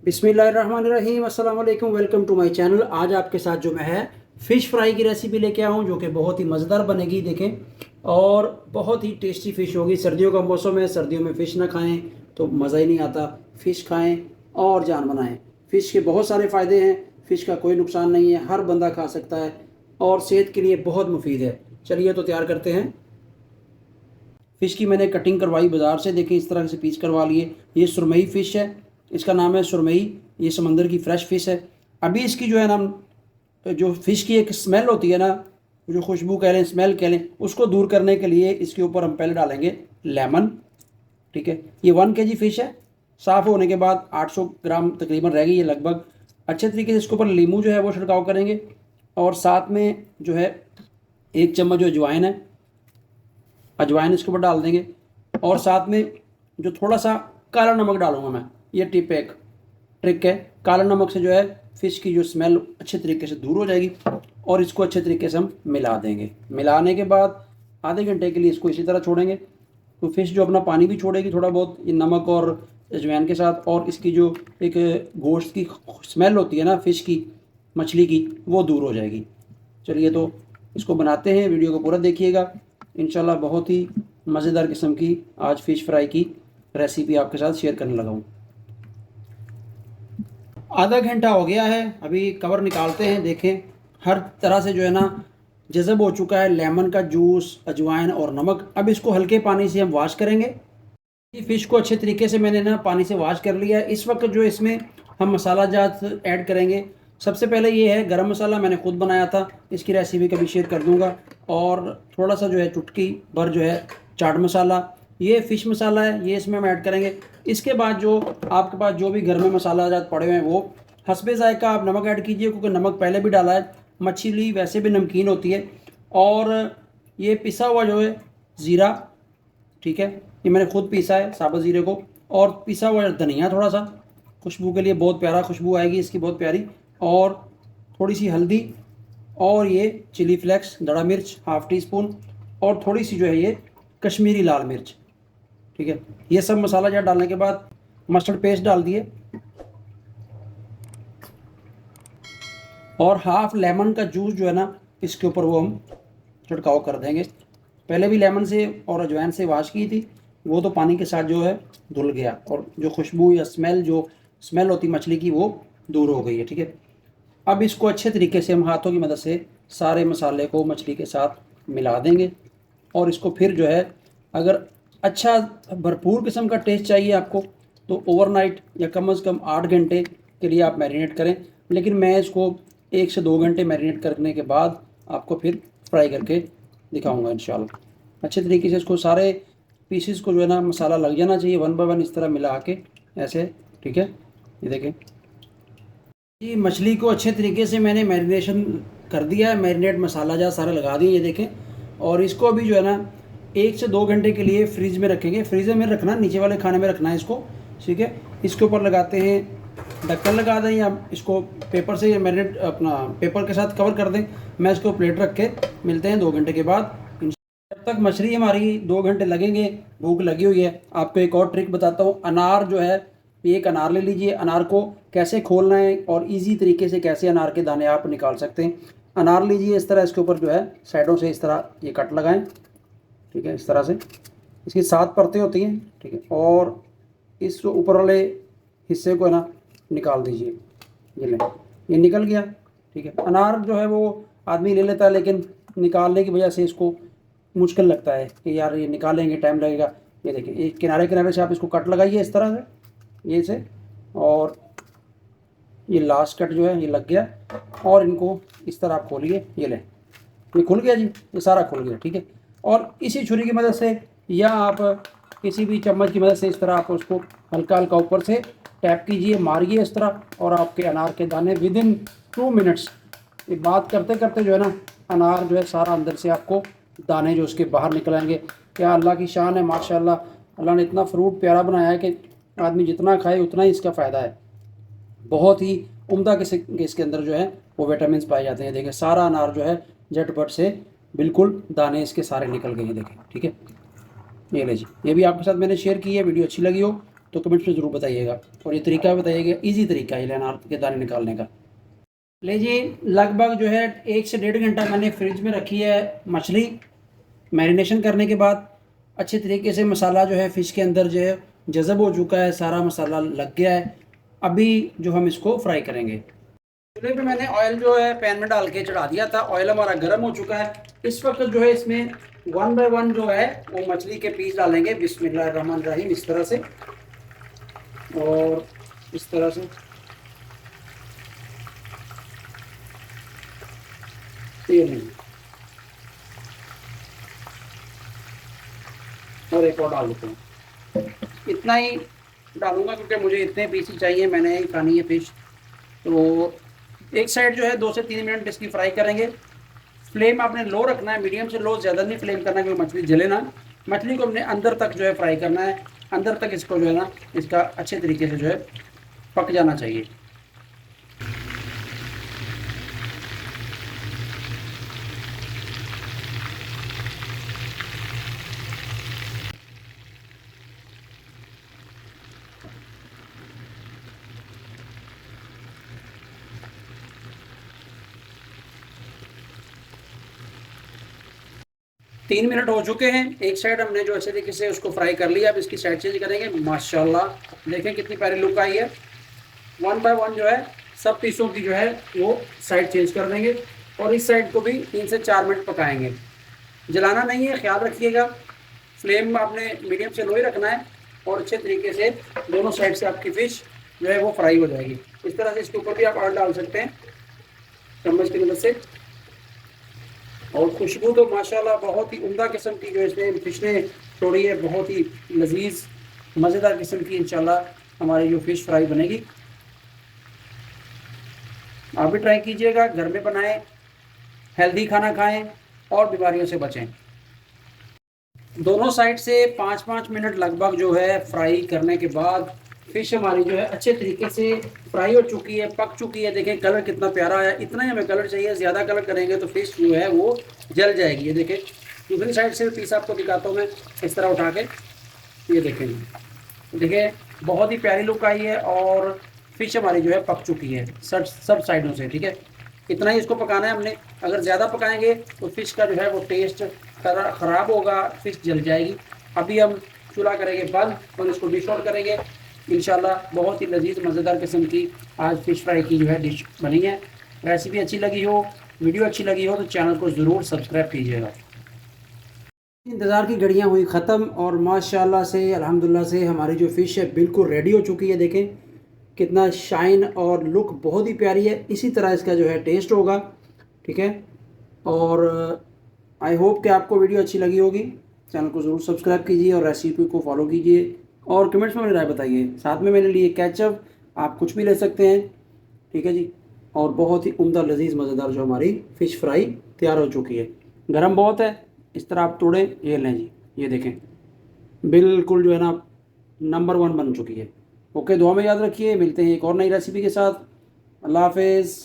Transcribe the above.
बिस्मिल्लाहिर्रहमानिर्रहीम, अस्सलाम वालेकुम, वेलकम टू माय चैनल। आज आपके साथ जो मैं है फ़िश फ्राई की रेसिपी लेके आया हूँ, जो कि बहुत ही मज़ेदार बनेगी। देखें, और बहुत ही टेस्टी फ़िश होगी। सर्दियों का मौसम है, सर्दियों में फ़िश ना खाएं तो मज़ा ही नहीं आता। फ़िश खाएं और जान बनाएं। फ़िश के बहुत सारे फ़ायदे हैं, फ़िश का कोई नुकसान नहीं है, हर बंदा खा सकता है और सेहत के लिए बहुत मुफीद है। चलिए तो तैयार करते हैं। फ़िश की मैंने कटिंग करवाई बाज़ार से। देखें, इस तरह से पीस करवा लिए। ये सुरमई फ़िश है, इसका नाम है सुरमई। ये समंदर की फ़्रेश फ़िश है। अभी इसकी जो है ना, जो फ़िश की एक स्मेल होती है ना, जो खुशबू कह लें, स्मेल कह लें, उसको दूर करने के लिए इसके ऊपर हम पहले डालेंगे लेमन। ठीक है, ये 1 kg फ़िश है। साफ़ होने के बाद 800 ग्राम तकरीबन रहेगी ये लगभग। अच्छे तरीके से इसके ऊपर लीमू जो है वो छिड़काव करेंगे, और साथ में जो है 1 चम्मच जो अजवाइन है, अजवाइन इसके ऊपर डाल देंगे। और साथ में जो थोड़ा सा काला नमक डालूंगा मैं। ये टिप एक ट्रिक है। काला नमक से जो है फ़िश की जो स्मेल अच्छे तरीके से दूर हो जाएगी। और इसको अच्छे तरीके से हम मिला देंगे। मिलाने के बाद आधे घंटे के लिए इसको इसी तरह छोड़ेंगे, तो फ़िश जो अपना पानी भी छोड़ेगी थोड़ा बहुत, ये नमक और अजवाइन के साथ। और इसकी जो एक गोश्त की स्मेल होती है ना फ़िश की, मछली की, वो दूर हो जाएगी। चलिए तो इसको बनाते हैं। वीडियो को पूरा देखिएगा। इंशाल्लाह बहुत ही मज़ेदार किस्म की आज फ़िश फ्राई की रेसिपी आपके साथ शेयर करने लगा हूँ। आधा घंटा हो गया है, अभी कवर निकालते हैं। देखें, हर तरह से जो है ना जज़ब हो चुका है लेमन का जूस, अजवाइन और नमक। अब इसको हल्के पानी से हम वॉश करेंगे। फ़िश को अच्छे तरीके से मैंने ना पानी से वॉश कर लिया है। इस वक्त जो इसमें हम मसाला जात ऐड करेंगे। सबसे पहले ये है गरम मसाला, मैंने खुद बनाया था, इसकी रेसिपी कभी शेयर कर दूंगा। और थोड़ा सा जो है चुटकी भर जो है चाट मसाला, ये फ़िश मसाला है, ये इसमें हम ऐड करेंगे। इसके बाद जो आपके पास जो भी घर में मसाला जात पड़े हुए हैं वो हस्बे ज़ायका आप नमक ऐड कीजिए, क्योंकि नमक पहले भी डाला है। मछली वैसे भी नमकीन होती है। और ये पिसा हुआ जो है ज़ीरा, ठीक है, ये मैंने खुद पीसा है साबुत ज़ीरे को। और पिसा हुआ धनिया थोड़ा सा खुशबू के लिए, बहुत प्यारा खुशबू आएगी इसकी, बहुत प्यारी। और थोड़ी सी हल्दी, और ये चिली फ्लेक्स दड़ा मिर्च ½ टी स्पून, और थोड़ी सी जो है ये कश्मीरी लाल मिर्च। ठीक है, ये सब मसाला जार डालने के बाद मस्टर्ड पेस्ट डाल दिए, और हाफ लेमन का जूस जो है ना इसके ऊपर वो हम छिड़काव कर देंगे। पहले भी लेमन से और अजवाइन से वॉश की थी, वो तो पानी के साथ जो है धुल गया, और जो खुशबू या स्मेल होती मछली की वो दूर हो गई है। ठीक है, अब इसको अच्छे तरीके से हम हाथों की मदद से सारे मसाले को मछली के साथ मिला देंगे। और इसको फिर जो है, अगर अच्छा भरपूर किस्म का टेस्ट चाहिए आपको, तो ओवरनाइट या कम से कम 8 घंटे के लिए आप मैरिनेट करें। लेकिन मैं इसको 1 से 2 घंटे मैरिनेट करने के बाद आपको फिर फ्राई करके दिखाऊंगा इंशाल्लाह। अच्छे तरीके से इसको सारे पीसेस को जो है ना मसाला लग जाना चाहिए, 1 बाय 1 इस तरह मिला के ऐसे। ठीक है, ये देखें जी, मछली को अच्छे तरीके से मैंने मैरिनेशन कर दिया है। मैरिनेट मसाला जा सारा लगा दिए, ये देखें। और इसको अभी जो है ना 1 से 2 घंटे के लिए फ्रिज में रखेंगे। फ्रीज़र में रखना, नीचे वाले खाने में रखना है इसको। ठीक है, इसके ऊपर लगाते हैं, ढक्कन लगा दें, या इसको पेपर से मैरिनेट अपना पेपर के साथ कवर कर दें। मैं इसको प्लेट रख के मिलते हैं 2 घंटे के बाद। जब तक मछली हमारी 2 घंटे लगेंगे, भूख लगी हुई है, आपको एक और ट्रिक बताता हूँ। अनार जो है, एक अनार ले लीजिए। अनार को कैसे खोलना है और इजी तरीके से कैसे अनार के दाने आप निकाल सकते हैं। अनार लीजिए, इस तरह इसके ऊपर जो है साइडों से इस तरह ये कट लगाएं। ठीक है, इस तरह से इसकी 7 परतें होती हैं। ठीक है, और इस ऊपर वाले हिस्से को है ना निकाल दीजिए। ये लें, ये निकल गया। ठीक है, अनार जो है वो आदमी ले लेता है, लेकिन निकालने की वजह से इसको मुश्किल लगता है कि यार ये निकालेंगे टाइम लगेगा। ये देखिए, एक किनारे किनारे से आप इसको कट लगाइए इस तरह से, ये से। और ये लास्ट कट जो है ये लग गया। और इनको इस तरह आप खोलिए, ये लें, ये खुल गया जी, ये सारा खुल गया। ठीक है, और इसी छुरी की मदद से या आप किसी भी चम्मच की मदद से इस तरह आप उसको हल्का हल्का ऊपर से टैप कीजिए, मारिए इस तरह, और आपके अनार के दाने विदिन 2 मिनट्स, ये बात करते करते जो है ना अनार जो है सारा अंदर से आपको दाने जो उसके बाहर निकल आएंगे। क्या अल्लाह की शान है, माशाल्लाह। अल्लाह ने इतना फ्रूट प्यारा बनाया है कि आदमी जितना खाए उतना ही इसका फ़ायदा है। बहुत ही उम्दा इसके अंदर जो है वो विटामिन पाए जाते हैं। देखें, सारा अनार जो है झटपट से बिल्कुल दाने इसके सारे निकल गए हैं। देखें, ठीक है, ये ले जी, ये भी आपके साथ मैंने शेयर की है। वीडियो अच्छी लगी हो तो कमेंट्स में ज़रूर बताइएगा, और ये तरीका बताइएगा, ईजी तरीका है ये अनार के दाने निकालने का। लीजिए लगभग जो है 1 से 1.5 घंटा मैंने फ्रिज में रखी है मछली। मैरिनेशन करने के बाद अच्छे तरीके से मसाला जो है फ़िश के अंदर जो है जज़ब हो चुका है, सारा मसाला लग गया है। अभी जो हम इसको फ्राई करेंगे, चूल्हे पे मैंने ऑयल जो है पैन में डाल के चढ़ा दिया था। ऑयल हमारा गर्म हो चुका है। इस वक्त जो है इसमें 1 बाय 1 जो है वो मछली के पीस डालेंगे। बिस्मिल्लाहिर्रहमानिर्रहीम, इस तरह से और इस तरह से, ये नहीं, और एक और डाल देते हैं। इतना ही डालूंगा क्योंकि मुझे इतने पीस ही चाहिए, मैंने ही खानी है फिश। तो एक साइड जो है 2 से 3 मिनट इसकी फ्राई करेंगे। फ्लेम आपने लो रखना है, मीडियम से लो, ज़्यादा नहीं फ्लेम करना क्योंकि मछली जले ना। मछली को हमने अंदर तक जो है फ्राई करना है, अंदर तक इसको जो है ना इसका अच्छे तरीके से जो है पक जाना चाहिए। 3 मिनट हो चुके हैं। एक साइड हमने जो अच्छे तरीके से उसको फ्राई कर लिया। अब इसकी साइड चेंज करेंगे। माशाल्लाह देखें कितनी प्यारी लुक आई है। 1 बाय 1 जो है सब पीसों की जो है वो साइड चेंज कर देंगे और इस साइड को भी 3 से 4 मिनट पकाएंगे। जलाना नहीं है, ख्याल रखिएगा। फ्लेम आपने मीडियम से लो ही रखना है और अच्छे तरीके से दोनों साइड से आपकी फ़िश जो है वो फ्राई हो जाएगी। इस तरह से इसके ऊपर भी आप ऑयल डाल सकते हैं चम्मच की मदद से। और खुशबू तो माशाल्लाह बहुत ही उम्दा किस्म की जो इसमें फ़िश ने छोड़ी है, बहुत ही लजीज मज़ेदार किस्म की इंशाल्लाह हमारी जो फ़िश फ्राई बनेगी। आप भी ट्राई कीजिएगा, घर में बनाएं, हेल्दी खाना खाएं और बीमारियों से बचें। दोनों साइड से 5-5 मिनट लगभग जो है फ्राई करने के बाद फ़िश हमारी जो है अच्छे तरीके से फ्राई हो चुकी है, पक चुकी है। देखें कलर कितना प्यारा है। इतना ही हमें कलर चाहिए, ज़्यादा कलर करेंगे तो फ़िश जो है वो जल जाएगी। ये देखें, दूसरी साइड से पीस आपको दिखाता हूँ मैं इस तरह उठा के। ये देखें, देखिए बहुत ही प्यारी लुक आई है और फ़िश हमारी जो है पक चुकी है सब साइडों से। ठीक है, इतना ही इसको पकाना है हमने। अगर ज़्यादा पकाएंगे तो फ़िश का जो है वो टेस्ट ख़राब होगा, फ़िश जल जाएगी। अभी हम चूल्हा करेंगे बंद और इसको डिश आउट करेंगे इंशाल्लाह। बहुत ही लजीज मज़ेदार किस्म की आज फ़िश फ्राई की जो है डिश बनी है। रेसिपी अच्छी लगी हो, वीडियो अच्छी लगी हो तो चैनल को ज़रूर सब्सक्राइब कीजिएगा। इंतज़ार की घड़ियाँ हुई ख़त्म और माशाल्लाह से अल्हम्दुलिल्लाह से हमारी जो फ़िश है बिल्कुल रेडी हो चुकी है। देखें कितना शाइन और लुक बहुत ही प्यारी है। इसी तरह इसका जो है टेस्ट होगा। ठीक है, और आई होप कि आपको वीडियो अच्छी लगी होगी। चैनल को ज़रूर सब्सक्राइब कीजिए और रेसिपी को फॉलो कीजिए और कमेंट्स में मेरी राय बताइए। साथ में मेरे लिए केचप, आप कुछ भी ले सकते हैं। ठीक है जी, और बहुत ही उम्दा लजीज मज़ेदार जो हमारी फ़िश फ्राई तैयार हो चुकी है। गर्म बहुत है, इस तरह आप तोड़ें, ये लें जी, ये देखें बिल्कुल जो है ना नंबर 1 बन चुकी है। ओके, दुआ में याद रखिए। मिलते हैं एक और नई रेसिपी के साथ। अल्लाह हाफिज़।